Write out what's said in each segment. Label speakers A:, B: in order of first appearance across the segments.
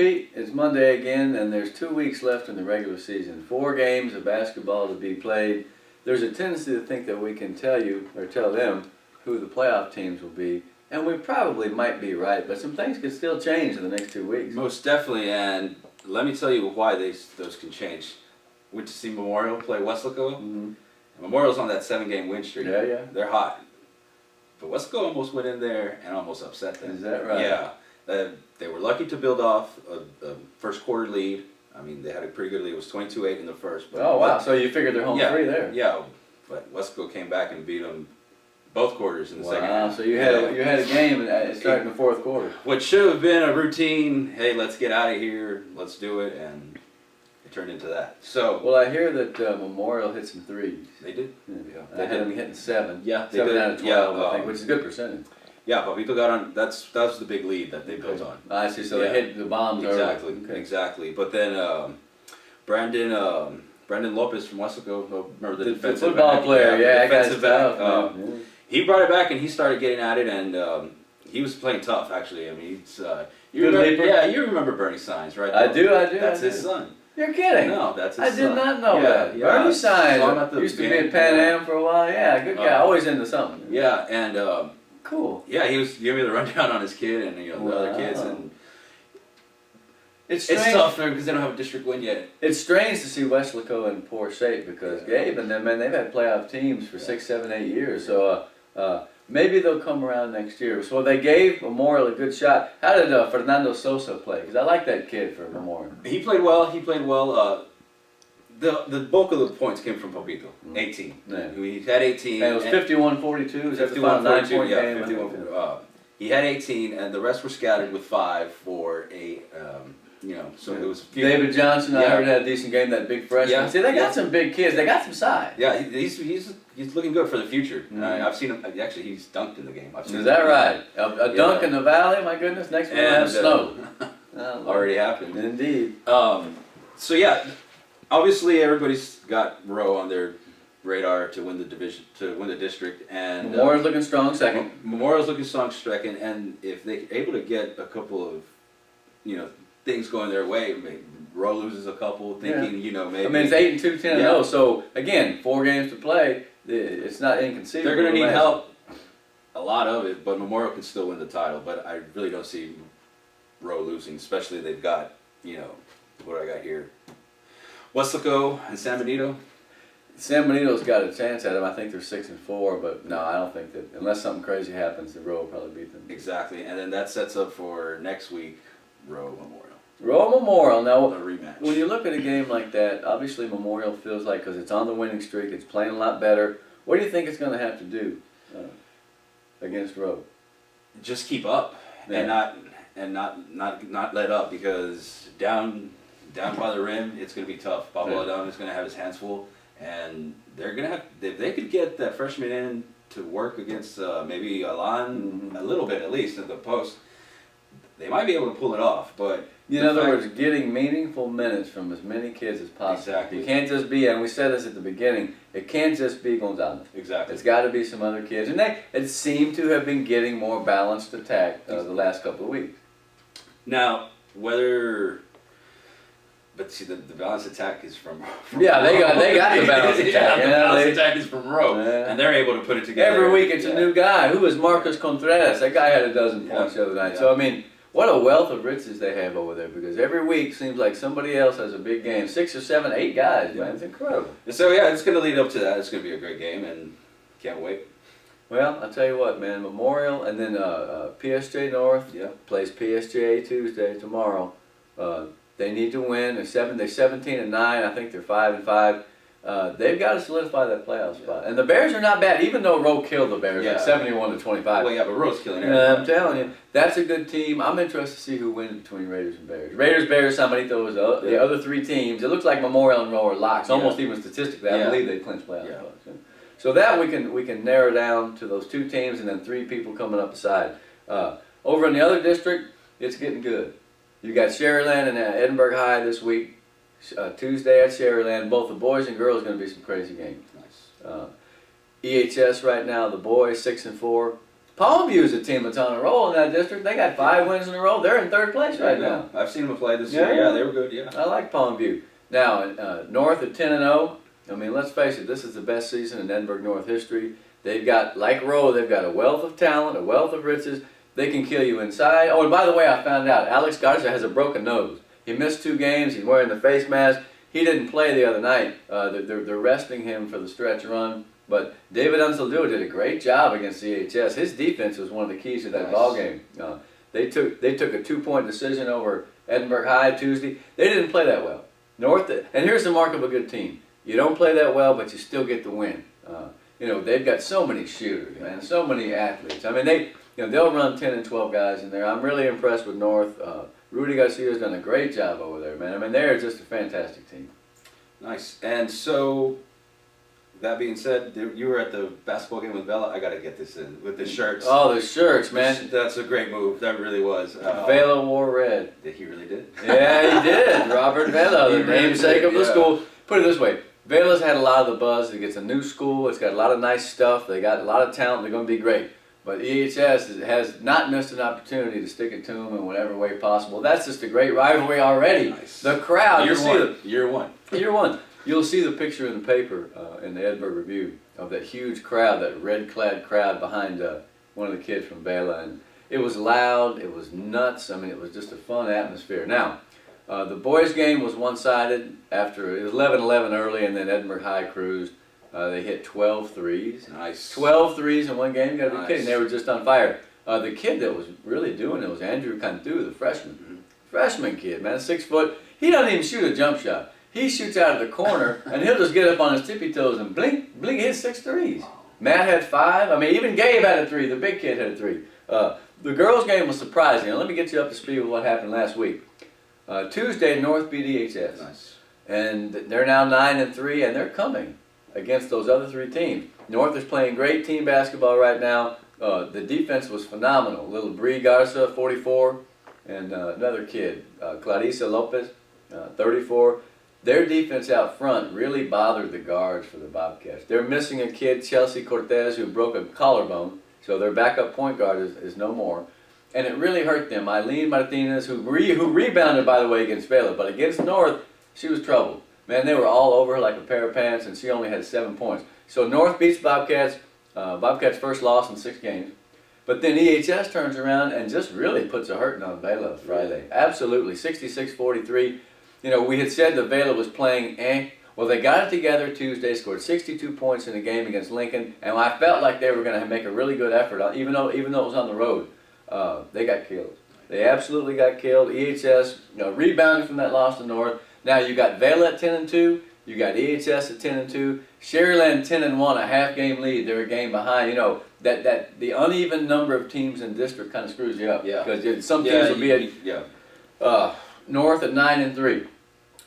A: Pete, it's Monday again, and there's 2 weeks left in the regular season. 4 games of basketball to be played. There's a tendency to think that we can tell you, or tell them, who the playoff teams will be, and we probably might be right, but some things can still change in the next 2 weeks.
B: Most definitely, and let me tell you why those can change. Went to see Memorial play Weslaco.
A: Mm-hmm.
B: Memorial's on that 7-game win streak.
A: Yeah.
B: They're hot. But Weslaco almost went in there and almost upset them.
A: Is that right?
B: Yeah. They were lucky to build off a first quarter lead. I mean, they had a pretty good lead. It was 22-8 in the first. But
A: oh, wow. So you figured they're home free there.
B: Yeah. But Weslaco came back and beat them both quarters in the second half.
A: So you had a game starting the fourth quarter.
B: What should have been a routine, hey, let's get out of here, let's do it, and it turned into that. So
A: well, I hear that Memorial hit some threes.
B: They did.
A: Yeah. I had them hitting 7.
B: Yeah, they
A: 7
B: did.
A: out of 12, I think, which is a good percentage.
B: Yeah, Papito got on. That was the big lead that they built on.
A: I see. So they hit the bombs
B: exactly,
A: early. Okay.
B: Exactly. But then Brandon Lopez from Weslaco, remember the defensive
A: football
B: back?
A: player, yeah,
B: defensive back.
A: Yeah.
B: He brought it back and he started getting at it, and he was playing tough actually. I mean, you remember Bernie Signs, right?
A: I do.
B: That's his son.
A: You're kidding.
B: No, that's his son.
A: I did not know that.
B: Yeah.
A: Bernie Signs used to be in Pan Am for a while. Yeah, good guy. Always into something.
B: Yeah, and
A: cool.
B: Yeah, he was giving me the rundown on his kid and the other kids, and it's tough because they don't have a district win yet.
A: It's strange to see Weslaco in poor shape because Gabe and them, man, they've had playoff teams for 6, 7, 8 years. So maybe they'll come around next year. So they gave Memorial a good shot. How did Fernando Sosa play? Because I like that kid for Memorial.
B: He played well. The bulk of the points came from Papito. 18.
A: Yeah.
B: He had 18.
A: And it was 51-42. Is that the final 9-point game?
B: 51. He had 18, and the rest were scattered with 5 for a, so it was.
A: David Johnson, I heard, had a decent game. That big freshman.
B: Yeah.
A: See, they got some big kids. They got some size.
B: Yeah, he's looking good for the future. I've seen him. Actually, he's dunked in the game.
A: Is that right? A dunk in the valley? My goodness. Next one we'll have snow.
B: Already happened.
A: Indeed.
B: So yeah, obviously everybody's got Rowe on their radar to win the division, to win the district, and
A: Memorial's looking strong second.
B: Memorial's looking strong second, and if they're able to get a couple of, things going their way, maybe Rowe loses a couple, thinking, maybe.
A: I mean, it's 8-2, 10-0. So again, 4 games to play. It's not inconceivable.
B: They're going to need help, a lot of it, but Memorial can still win the title. But I really don't see Rowe losing, especially they've got, what I got here, Weslaco and San Benito.
A: San Benito's got a chance at them. I think they're 6-4, but no, I don't think that unless something crazy happens, the Rowe will probably beat them.
B: Exactly, and then that sets up for next week, Rowe Memorial.
A: Rowe Memorial. Now,
B: a rematch.
A: When you look at a game like that, obviously Memorial feels like, because it's on the winning streak, it's playing a lot better. What do you think it's going to have to do against Rowe?
B: Just keep up and not let up, because down by the rim, it's going to be tough. Pablo Adam is going to have his hands full. And they're going to have, if they could get that freshman in to work against maybe Alan a little bit at least at the post, they might be able to pull it off. But
A: in other words, getting meaningful minutes from as many kids as possible.
B: Exactly.
A: You can't just be, and we said this at the beginning, it can't just be Gonzalez.
B: Exactly.
A: It's got to be some other kids. And it seemed to have been getting more balanced attack the last couple of weeks.
B: Now, but see, the balanced attack is from
A: yeah, they got the balanced attack.
B: The balanced attack is from Rowe, and they're able to put it together.
A: Every week it's a new guy. Who is Marcus Contreras? That guy had a dozen points the other night. So, I mean, what a wealth of riches they have over there, because every week seems like somebody else has a big game. 6 or 7, 8 guys, man. It's incredible.
B: So, yeah, it's going to lead up to that. It's going to be a great game, and can't wait.
A: Well, I'll tell you what, man. Memorial, and then PSJ North plays PSJ Tuesday tomorrow. They need to win. They're 17-9. I think they're 5-5. They've got to solidify that playoff spot. And the Bears are not bad, even though Rowe killed the Bears like 71-25.
B: Well, yeah, but Rowe's killing everybody.
A: I'm telling you, that's a good team. I'm interested to see who wins between Raiders and Bears. Raiders, Bears, San Benito is the other 3 teams. It looks like Memorial and Rowe are locks. Almost even statistically, I believe they clinch playoff spots. So that we can narrow down to those 2 teams and then 3 people coming up aside. Over in the other district, it's getting good. You got Sharyland and Edinburgh High this week. Tuesday at Sharyland. Both the boys and girls are going to be some crazy games.
B: Nice.
A: EHS right now, the boys 6-4. Palmview's a team that's on a roll in that district. They got 5 wins in a row. They're in 3rd place right now.
B: I've seen them play this year. Yeah, they were good. Yeah,
A: I like Palmview. Now, North at 10-0. I mean, let's face it. This is the best season in Edinburgh North history. They've got, like Rowe, they've got a wealth of talent, a wealth of riches. They can kill you inside. Oh, and by the way, I found out Alex Garza has a broken nose. He missed 2 games. He's wearing the face mask. He didn't play the other night. They're resting him for the stretch run. But David Unseldua did a great job against EHS. His defense was one of the keys to that ball game. They took a 2-point decision over Edinburgh High Tuesday. They didn't play that well. North, and here's the mark of a good team. You don't play that well, but you still get the win. They've got so many shooters, man, so many athletes. I mean, they'll run 10 and 12 guys in there. I'm really impressed with North. Rudy Garcia's done a great job over there, man. I mean, they're just a fantastic team.
B: Nice. And so, that being said, you were at the basketball game with Vela. I got to get this in with the shirts.
A: Oh, the shirts, man.
B: That's a great move. That really was.
A: Vela wore red.
B: He really did?
A: Yeah, he did. Robert Vela, the namesake of the school. Put it this way. Vela's had a lot of the buzz. It gets a new school. It's got a lot of nice stuff. They got a lot of talent. They're going to be great. But EHS has not missed an opportunity to stick it to them in whatever way possible. That's just a great rivalry already.
B: Nice.
A: The crowd.
B: Year one.
A: Year one. You'll see the picture in the paper in the Edinburgh Review of that huge crowd, that red-clad crowd behind one of the kids from Vela. And it was loud. It was nuts. I mean, it was just a fun atmosphere. Now, the boys' game was one-sided after it was 11-11 early, and then Edinburgh High cruised. They hit 12 threes.
B: Nice.
A: 12 threes in one game. You got to be kidding. They were just on fire. The kid that was really doing it was Andrew Cantu, the freshman.
B: Mm-hmm.
A: Freshman kid, man, 6 foot. He doesn't even shoot a jump shot. He shoots out of the corner, and he'll just get up on his tippy toes and blink, blink, hit 6 threes. Matt had 5. I mean, even Gabe had a 3. The big kid had a 3. The girls' game was surprising. Now, let me get you up to speed with what happened last week. Tuesday, North beat EHS.
B: Nice. And
A: they're now 9-3, and they're coming against those other 3 teams. North is playing great team basketball right now. The defense was phenomenal. Little Bree Garza, 44, and another kid, Clarissa Lopez, 34. Their defense out front really bothered the guards for the Bobcats. They're missing a kid, Chelsea Cortez, who broke a collarbone, so their backup point guard is no more. And it really hurt them. Eileen Martinez, who rebounded, by the way, against Vela, but against North, she was troubled. Man, they were all over her like a pair of pants, and she only had 7 points. So North beats Bobcats. Bobcats' first loss in 6 games. But then EHS turns around and just really puts a hurting on Vela Friday. Absolutely, 66-43. We had said that Vela was playing Well, they got it together Tuesday, scored 62 points in a game against Lincoln, and I felt like they were going to make a really good effort, even though it was on the road. They got killed. They absolutely got killed. EHS rebounded from that loss to North. Now you got Vela at 10-2. You got EHS at 10-2. Sherryland 10-1, a half-game lead. They're a game behind. That the uneven number of teams in district kind of screws you up.
B: Yeah.
A: Because some teams will be at North at 9-3.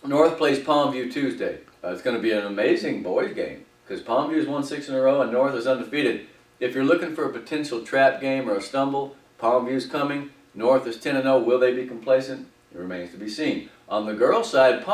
A: North plays Palmview Tuesday. It's going to be an amazing boys game because Palmview's won 6 in a row and North is undefeated. If you're looking for a potential trap game or a stumble, Palmview's coming. North is 10-0. Will they be complacent? It remains to be seen. On the girls' side,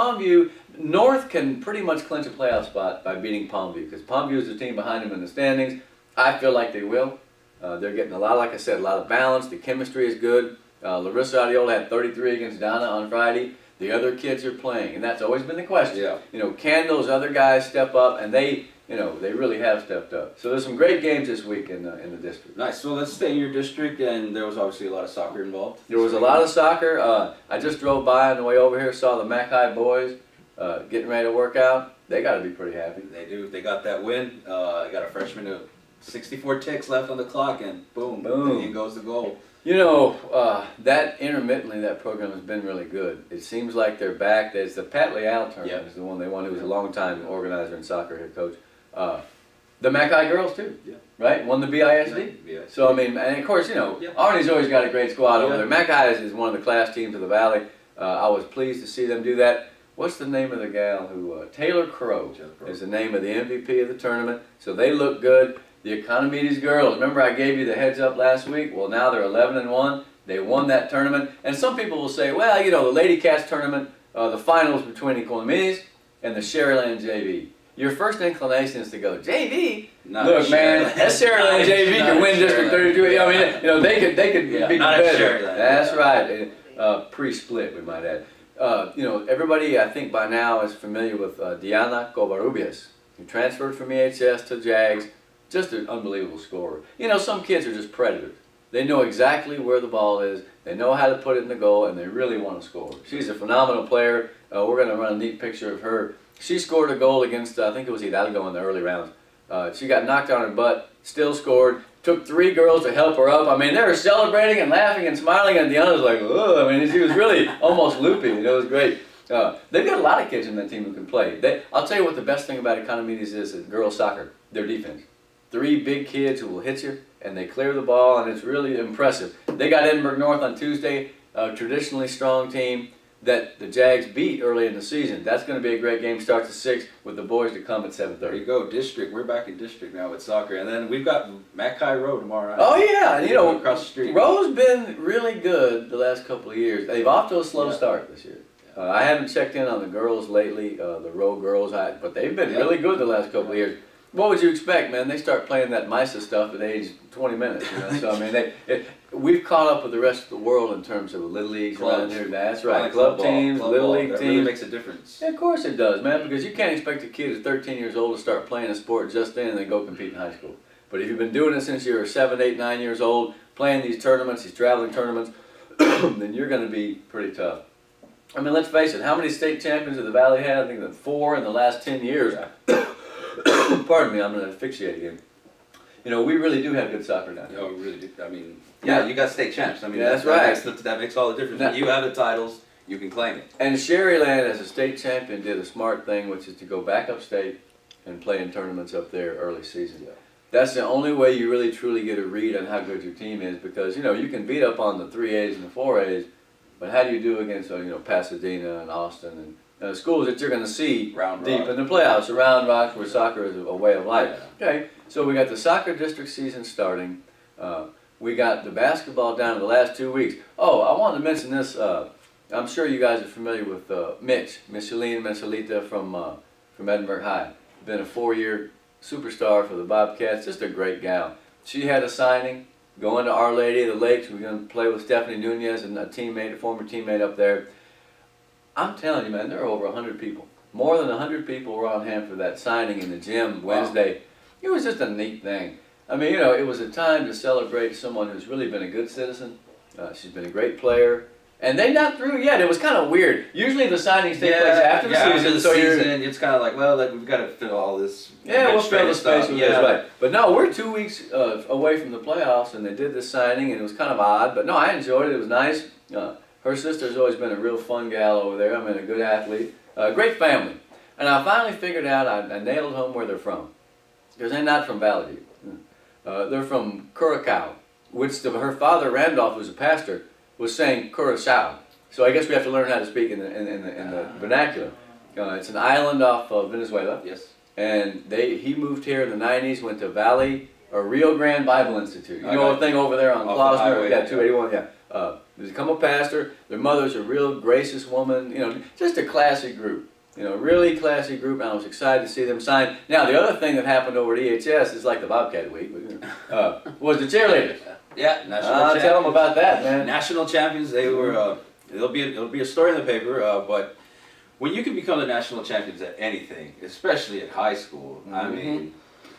A: North can pretty much clinch a playoff spot by beating Palmview because Palmview is the team behind them in the standings. I feel like they will. They're getting like I said, a lot of balance. The chemistry is good. Larissa Adiola had 33 against Donna on Friday. The other kids are playing, and that's always been the question.
B: Yeah.
A: Can those other guys step up? And they really have stepped up. So there's some great games this week in the district.
B: Nice. So let's stay in your district, and there was obviously a lot of soccer involved.
A: There was a lot of soccer. I just drove by on the way over here, saw the Mac High boys getting ready to work out. They got to be pretty happy.
B: They do. They got that win. They got a freshman who 64 ticks left on the clock, and boom, in goes the goal.
A: That intermittently, that program has been really good. It seems like they're back. There's the Pat Leal tournament is the one they won, who was a long-time organizer and soccer head coach. The Mackay girls, too, right? Won the BISD.
B: Yeah.
A: So, I mean, and of course, Arnie's always got a great squad over there. Mackay is one of the class teams of the Valley. I was pleased to see them do that. What's the name of the gal who, Taylor Crow is the name of the MVP of the tournament. So they look good. The Economides girls, remember I gave you the heads up last week? Well, now they're 11-1. They won that tournament. And some people will say, well, the Lady Cats tournament, the finals between Economides and the Sherryland JV. your first inclination is to go JV.
B: Not
A: Look, man,
B: Sharyland.
A: that Sharyland JV can win District 32. I mean, they could be
B: not at
A: competitive.
B: Sharyland.
A: That's right. Pre-split, we might add. Everybody I think by now is familiar with Diana Covarrubias, who transferred from EHS to Jags. Just an unbelievable scorer. Some kids are just predators. They know exactly where the ball is. They know how to put it in the goal, and they really want to score. She's a phenomenal player. We're going to run a neat picture of her. She scored a goal against, I think it was Hidalgo in the early rounds. She got knocked on her butt, still scored. Took 3 girls to help her up. I mean, they were celebrating and laughing and smiling, and Deanna was like, "Ugh." I mean, she was really almost loopy. It was great. They've got a lot of kids in that team who can play. I'll tell you what the best thing about Economides is girls soccer, their defense. 3 big kids who will hit you, and they clear the ball, and it's really impressive. They got Edinburgh North on Tuesday, a traditionally strong team that the Jags beat early in the season. That's going to be a great game. Starts at 6 with the boys to come at 7:30.
B: There you go, district. We're back in district now with soccer, and then we've got Mackay Road tomorrow night.
A: Oh yeah, and
B: across the street.
A: Rowe's been really good the last couple of years. They've off to a slow start this year. I haven't checked in on the girls lately, the Rowe girls, but they've been really good the last couple of years. What would you expect, man? They start playing that MISA stuff at age 20 minutes. So I mean, we've caught up with the rest of the world in terms of little leagues around here. That's right, club teams, little league teams.
B: That really makes a difference.
A: Yeah, of course it does, man. Because you can't expect a kid who's 13 years old to start playing a sport just then and then go compete in high school. But if you've been doing it since you were 7, 8, 9 years old, playing these tournaments, these traveling tournaments, then you're going to be pretty tough. I mean, let's face it. How many state champions did the Valley have? I think that 4 in the last 10 years. Pardon me, I'm going to asphyxiate again. We really do have good soccer now.
B: Yeah, we really do. I mean, you got state champs. I mean,
A: that's right.
B: That makes all the difference. When you have the titles, you can claim it.
A: And Sharyland, as a state champion, did a smart thing, which is to go back upstate and play in tournaments up there early season. Yeah. That's the only way you really truly get a read on how good your team is, because you can beat up on the 3As and the 4As, but how do you do against Pasadena and Austin and schools that you're going to see
B: Round
A: deep
B: Rock.
A: in the playoffs, around Rock, where soccer is a way of life. Yeah. Okay, so we got the soccer district season starting. We got the basketball down to the last 2 weeks. Oh, I wanted to mention this. I'm sure you guys are familiar with Micheline Mensalita from Edinburgh High. Been a 4-year superstar for the Bobcats. Just a great gal. She had a signing going to Our Lady of the Lakes. We're going to play with Stephanie Nunez and a former teammate up there. I'm telling you, man, there are over 100 people. More than 100 people were on hand for that signing in the gym Wednesday. Wow. It was just a neat thing. I mean, it was a time to celebrate someone who's really been a good citizen. She's been a great player. And they're not through yet. It was kind of weird. Usually the signings take place after the season.
B: After the season, it's kind of like, well, we've got to fill all this.
A: Yeah, we'll fill the space with this, right. But no, we're 2 weeks away from the playoffs, and they did this signing, and it was kind of odd. But no, I enjoyed it. It was nice. Her sister's always been a real fun gal over there. I mean, a good athlete. Great family. And I finally figured out, I nailed home where they're from. Because they're not from Valley View. They're from Curacao, which her father, Randolph, who's a pastor, was saying Curacao. So I guess we have to learn how to speak in the vernacular. It's an island off of Venezuela.
B: Yes.
A: And he moved here in the 90s, went to Rio Grande Bible Institute. You know the thing over there on Klausner? Yeah, 281, yeah. Become a pastor. Their mother's a real gracious woman. Just a classy group. Really classy group, and I was excited to see them sign. Now, the other thing that happened over at EHS is like the Bobcat Week, was the cheerleaders.
B: Yeah, national champions.
A: Tell them about that, man.
B: National champions. They were. It'll be a story in the paper. But when you can become the national champions at anything, especially at high school, I mean,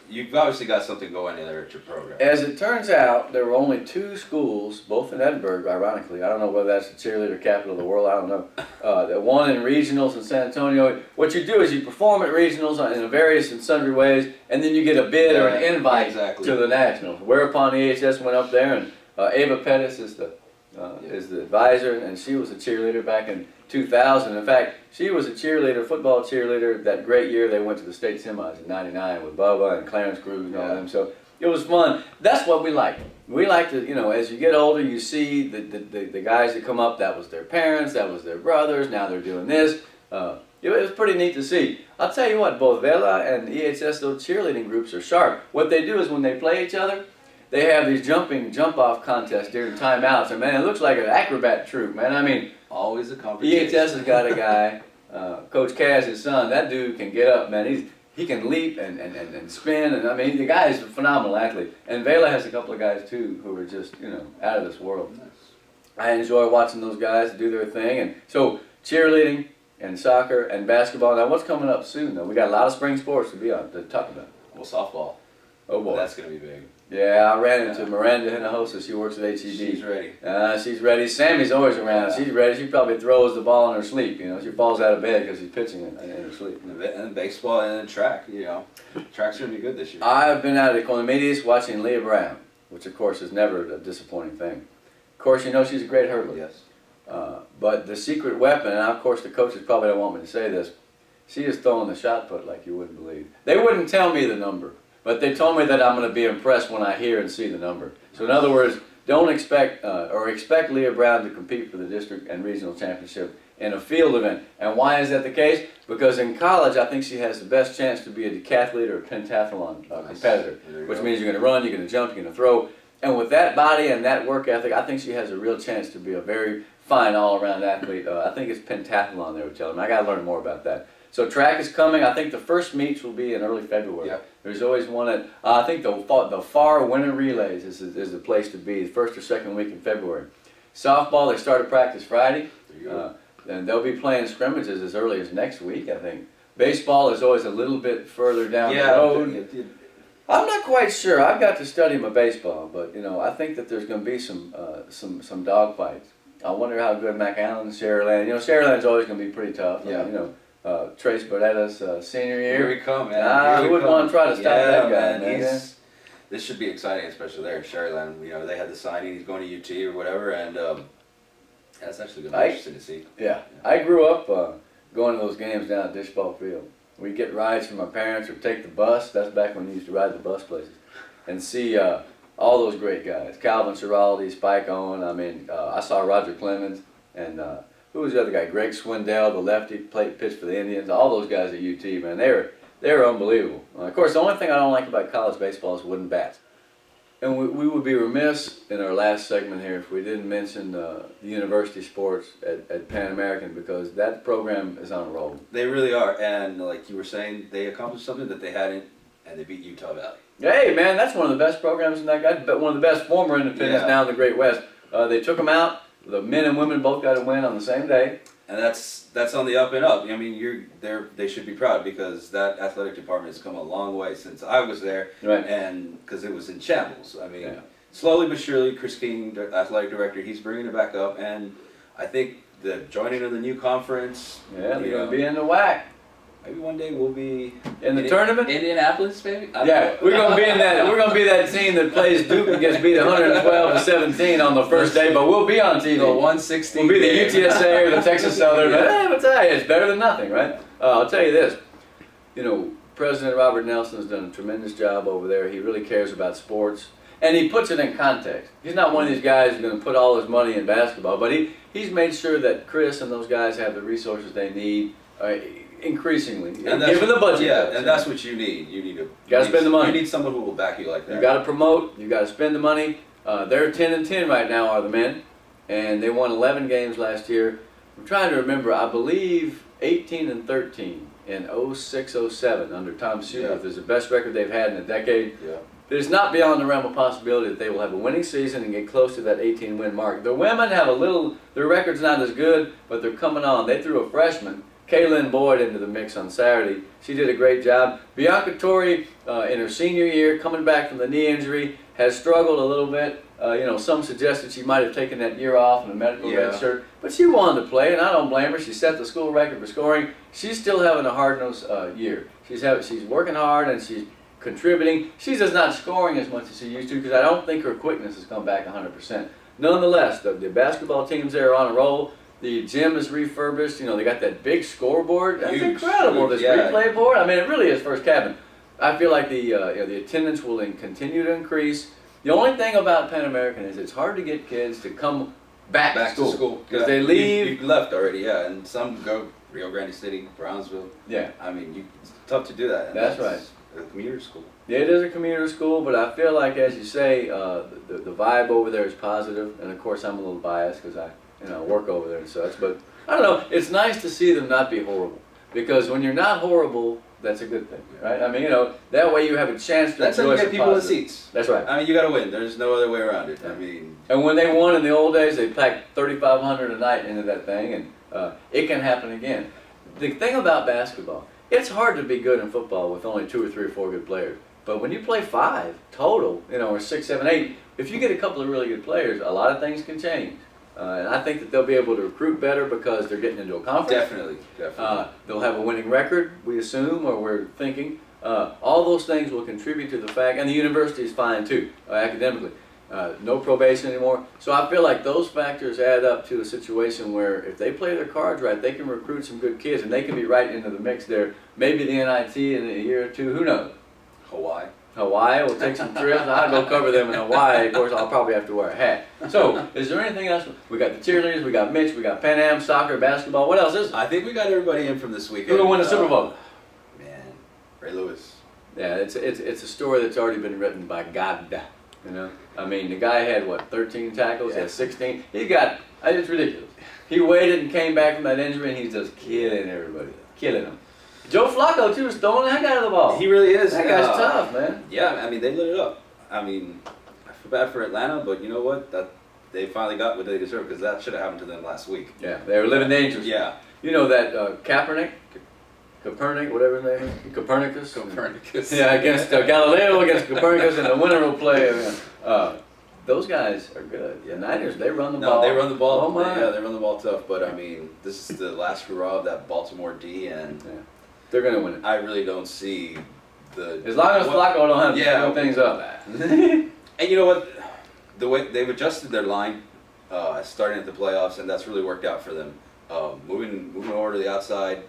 B: you've obviously got something going in there at your program.
A: As it turns out, there were only 2 schools, both in Edinburgh, ironically. I don't know whether that's the cheerleader capital of the world. I don't know. One in regionals in San Antonio. What you do is you perform at regionals in various and sundry ways, and then you get a bid or an invite to the nationals. Whereupon EHS went up there, and Ava Pettis is the advisor, and she was a cheerleader back in 2000. In fact, she was a football cheerleader that great year they went to the state semis in '99 with Bubba and Clarence Cruz and all them. So it was fun. That's what we like. We like to, as you get older, you see the guys that come up. That was their parents, that was their brothers. Now they're doing this. It was pretty neat to see. I'll tell you what, both Vela and EHS, those cheerleading groups are sharp. What they do is when they play each other, they have these jump-off contests during timeouts. And man, it looks like an acrobat troupe, man. I mean,
B: always a competition.
A: EHS has got a guy, Coach Kaz, his son. That dude can get up, man. he can leap and spin, and I mean the guy is a phenomenal athlete. And Vela has a couple of guys too who are just out of this world. I enjoy watching those guys do their thing, and so cheerleading and soccer and basketball. Now what's coming up soon though? We got a lot of spring sports to talk about.
B: Well, softball.
A: Oh boy,
B: that's gonna be big.
A: Yeah, I ran into Miranda Hinojosa. She works at HED.
B: She's ready.
A: She's ready. Sammy's always around. She's ready. She probably throws the ball in her sleep. She falls out of bed because she's pitching it in her sleep.
B: And baseball and track. Track's gonna be good this year.
A: I've been out at Economides watching Leah Brown, which of course is never a disappointing thing. Of course, she's a great hurdler.
B: Yes.
A: But the secret weapon, and of course the coaches probably don't want me to say this, she is throwing the shot put like you wouldn't believe. They wouldn't tell me the number, but they told me that I'm going to be impressed when I hear and see the number. So in other words, don't expect Leah Brown to compete for the district and regional championship in a field event. And why is that the case? Because in college, I think she has the best chance to be a decathlete or a pentathlon competitor, which means you're going to run, you're going to jump, you're going to throw. And with that body and that work ethic, I think she has a real chance to be a very fine all-around athlete. I think it's pentathlon they were telling me. I got to learn more about that. So track is coming. I think the first meets will be in early February.
B: Yep.
A: There's always one at, I think the FAR Winter Relays is the place to be, the first or second week in February. Softball, they started practice Friday.
B: There you go.
A: And they'll be playing scrimmages as early as next week, I think. Baseball is always a little bit further down the road. I'm not quite sure. I've got to study my baseball, but I think that there's going to be some dog fights. I wonder how good McAllen, Sherryland. Sherryland's always going to be pretty tough.
B: Yeah.
A: Trace Bernetta's senior year.
B: Here we come, man.
A: We wouldn't want to try to stop that guy, man.
B: This should be exciting, especially there in Sherryland. They had the signing. He's going to UT or whatever, and that's actually going to be interesting to see.
A: Yeah. I grew up going to those games down at Dishball Field. We'd get rides from my parents or take the bus. That's back when you used to ride the bus places. And see all those great guys. Calvin Ciraldi, Spike Owen. I saw Roger Clemens. And who was the other guy? Greg Swindell, the lefty, pitched for the Indians. All those guys at UT, man, they were unbelievable. Of course, the only thing I don't like about college baseball is wooden bats. And we would be remiss in our last segment here if we didn't mention the university sports at Pan American, because that program is on a roll.
B: They really are, and like you were saying, they accomplished something that they hadn't, and they beat Utah Valley.
A: Hey, man, that's one of the best programs in that guy, but one of the best former independents now in the Great West. They took them out. The men and women both got a win on the same day.
B: And that's on the up and up. They should be proud, because that athletic department has come a long way since I was there,
A: right.
B: And because it was in shambles. Slowly but surely, Chris King, the athletic director, he's bringing it back up, and I think the joining of the new conference.
A: Yeah, they're going to be in the WAC.
B: Maybe one day we'll be
A: in the tournament.
B: Indianapolis, maybe.
A: Yeah, we're going to be in that. We're going to be that team that plays Duke and gets beat 112-17 on the first day, but we'll be on TV.
B: The 160.
A: We'll be the UTSA or the Texas Southern. Yeah. But it's better than nothing, right? I'll tell you this. President Robert Nelson has done a tremendous job over there. He really cares about sports, and he puts it in context. He's not one of these guys who's going to put all his money in basketball, but he's made sure that Chris and those guys have the resources they need. Increasingly,
B: and
A: given the budget.
B: Yeah, and that's what you need. You
A: got to spend the money.
B: You need someone who will back you like that.
A: You got to promote. You got to spend the money. They're 10-10 right now, are the men, and they won 11 games last year. I'm trying to remember. I believe 18-13 in 06-07 under Tom Sudworth is the best record they've had in a decade.
B: Yeah.
A: It's not beyond the realm of possibility that they will have a winning season and get close to that 18-win mark. The women have their record's not as good, but they're coming on. They threw a freshman, Kaylin Boyd, into the mix on Saturday. She did a great job. Bianca Torrey, in her senior year, coming back from the knee injury, has struggled a little bit. Some suggested she might have taken that year off in a medical red shirt, but she wanted to play, and I don't blame her. She set the school record for scoring. She's still having a hard-nosed year. She's working hard, and she's contributing. She's just not scoring as much as she used to, because I don't think her quickness has come back 100%. Nonetheless, the basketball teams there are on a roll. The gym is refurbished. They got that big scoreboard. That's incredible. This replay board. It really is first cabin. I feel like the attendance will continue to increase. The only thing about Pan American is it's hard to get kids to come back to school because they leave.
B: You left already, and some go Rio Grande City, Brownsville.
A: Yeah.
B: It's tough to do that. And
A: that's right.
B: A commuter school.
A: Yeah, it is a commuter school, but I feel like, as you say, the vibe over there is positive, and of course I'm a little biased because I work over there and such. But I don't know. It's nice to see them not be horrible. Because when you're not horrible, that's a good thing, right? I mean, that way you have a chance to
B: That's how
A: enjoy
B: you get
A: some
B: people in
A: positive.
B: seats.
A: That's right.
B: I mean, you got to win. There's no other way around it. I mean,
A: and when they won in the old days, they packed 3,500 a night into that thing, and it can happen again. The thing about basketball, it's hard to be good in football with only 2 or 3 or 4 good players. But when you play 5 total, or 6, 7, 8, if you get a couple of really good players, a lot of things can change. And I think that they'll be able to recruit better because they're getting into a conference.
B: definitely.
A: They'll have a winning record, we assume, or we're thinking. All those things will contribute to the fact, and the university is fine too, academically. No probation anymore. So I feel like those factors add up to a situation where if they play their cards right, they can recruit some good kids, and they can be right into the mix there. Maybe the NIT in a year or 2, who knows? Hawaii, we'll take some trips. I'll go cover them in Hawaii. Of course, I'll probably have to wear a hat. So, is there anything else? We got the cheerleaders, we got Mitch, we got Pan Am, soccer, basketball. What else is it?
B: I think we got everybody in from this weekend.
A: Who will win the Super Bowl?
B: Man, Ray Lewis.
A: Yeah, it's a story that's already been written by God. I mean, the guy had, 13 tackles, he had 16. It's ridiculous. He waited and came back from that injury, and he's just killing everybody. Killing them. Joe Flacco, too, is throwing the heck out of the ball.
B: He really is.
A: That guy's tough, man.
B: Yeah, I mean, they lit it up. I mean, I feel bad for Atlanta, but you know what? They finally got what they deserve, because that should have happened to them last week.
A: Yeah, they were living dangerously.
B: Yeah.
A: You know that Copernic, whatever his name is? Copernicus. Yeah, against Galileo, against Copernicus, and the winner will play. Those guys are good. The Niners, they run the ball.
B: No, they run the ball.
A: Oh, my.
B: Yeah, they run the ball tough, but I mean, this is the last hurrah of that Baltimore D, and
A: they're going to win it.
B: I really don't see
A: as long as Flacco don't have to throw things up.
B: And you know what? The way they've adjusted their line, starting at the playoffs, and that's really worked out for them. Moving over to the outside,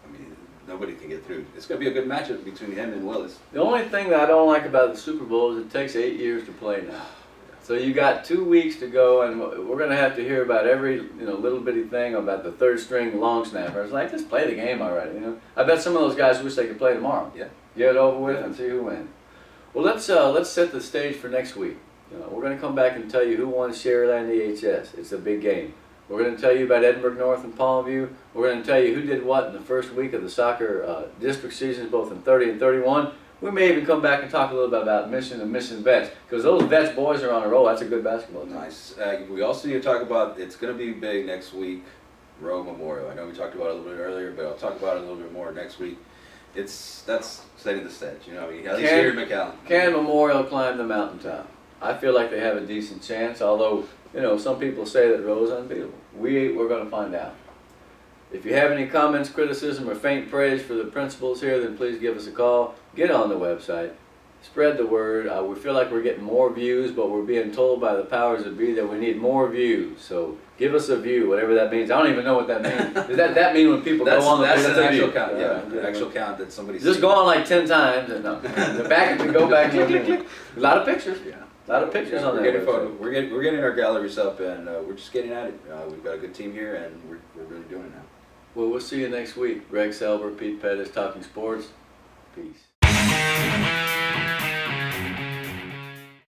B: I mean, nobody can get through. It's going to be a good matchup between him and Willis.
A: The only thing that I don't like about the Super Bowl is it takes 8 years to play now. So you got 2 weeks to go, and we're going to have to hear about every little bitty thing about the third string long snapper. It's like, just play the game already. I bet some of those guys wish they could play tomorrow.
B: Yeah.
A: Get it over with and see who wins. Well, let's set the stage for next week. We're going to come back and tell you who won Sharyland EHS. It's a big game. We're going to tell you about Edinburgh North and Palmview. We're going to tell you who did what in the first week of the soccer district seasons, both in 30 and 31. We may even come back and talk a little bit about Mission and Mission Vets, because those Vets boys are on a roll. That's a good basketball team.
B: Nice. We also need to talk about, it's going to be big next week, Roe Memorial. I know we talked about it a little bit earlier, but I'll talk about it a little bit more next week. That's setting the stage, at least here in McAllen.
A: Can Memorial climb the mountaintop? I feel like they have a decent chance, although, some people say that Roe's unbeatable. We're going to find out. If you have any comments, criticism, or faint praise for the principals here, then please give us a call. Get on the website. Spread the word. We feel like we're getting more views, but we're being told by the powers that be that we need more views. So give us a view, whatever that means. I don't even know what that means. Does that mean when people go on the page?
B: That's an actual count. Yeah, the actual count that somebody
A: just go on like 10 times and no. The back and go back and a lot of pictures. Yeah. A lot of pictures on that.
B: We're getting our galleries up, and we're just getting at it. We've got a good team here, and we're really doing it now.
A: Well, we'll see you next week. Greg Selber, Pete Pettis, Talking Sports. Peace.